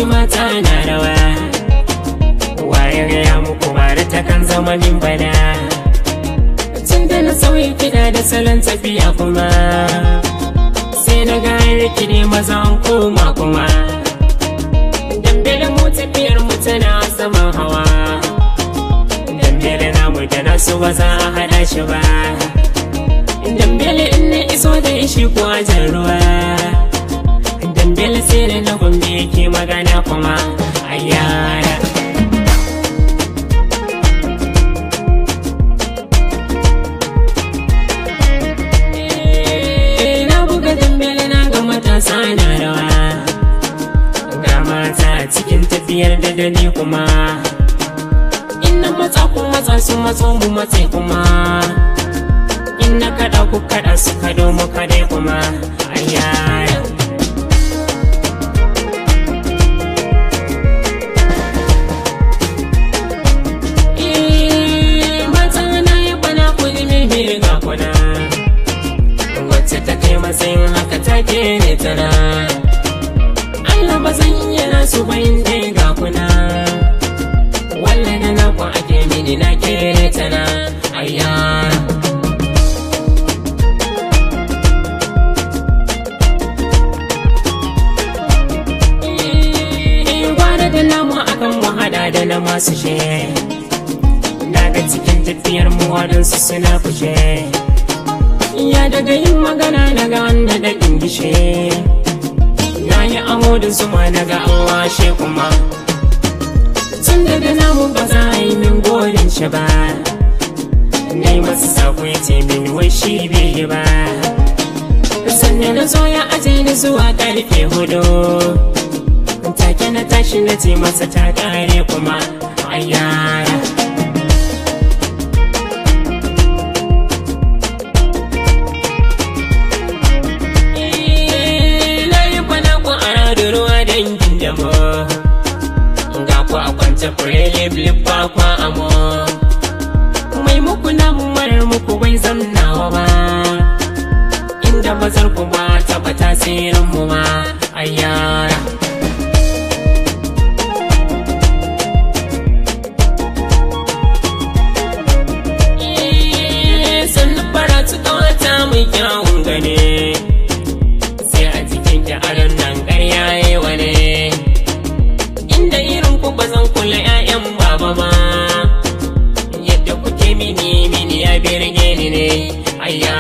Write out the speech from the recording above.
mata na rawa waye gaya muku bari ta kan zama min bana tun da na sauyi kiɗa da salon tafiya kuma sai na ga rikide maza an koma kuma dambele mu tafiyar mu tana saman hawa dambele namu da nasu ba za a haɗa shi ba dambele in na iso da ishi ko ajan ruwa dambele sai da na gombe yake magana kuma ayyara na buga dambele na ga matasa na rawa ga mata a cikin tafiyar da dani kuma in na matsa ku matsa su matso mu matse kuma in na kada ku kada su kado mu kade kuma ayyara wacce ta kai matsayin haka take ne tana Allah ba zan iya nasu bayin dai ga kuna wallan da na ku ake mini na kere tana ayya gwada da namu akan mu hada da na masu she daga cikin tafiyar mu wadansu suna kushe ya daga yin magana daga wanda da ingishe na yi amo da zuma daga an washe kuma tun daga namu ba za a yi min godin shi ba na yi masa sako ya ce min wai shi bai yi ba sannan na zo ya aje ni zuwa karfe 4 take na tashi na ce masa ta kare kuma ayyara ga ku a kwance fure lip ba kwa amo mai muku namu marar muku bai zannawa ba inda bazar ku ba taba tasirin mu ma ayyara sannan fara su kawata mai kyawun gane sai a cikin kyaran nan ƙarya yawa ne ba zan kula 'ya'yan baba ma yadda kuke mini ya birge ni ne ayya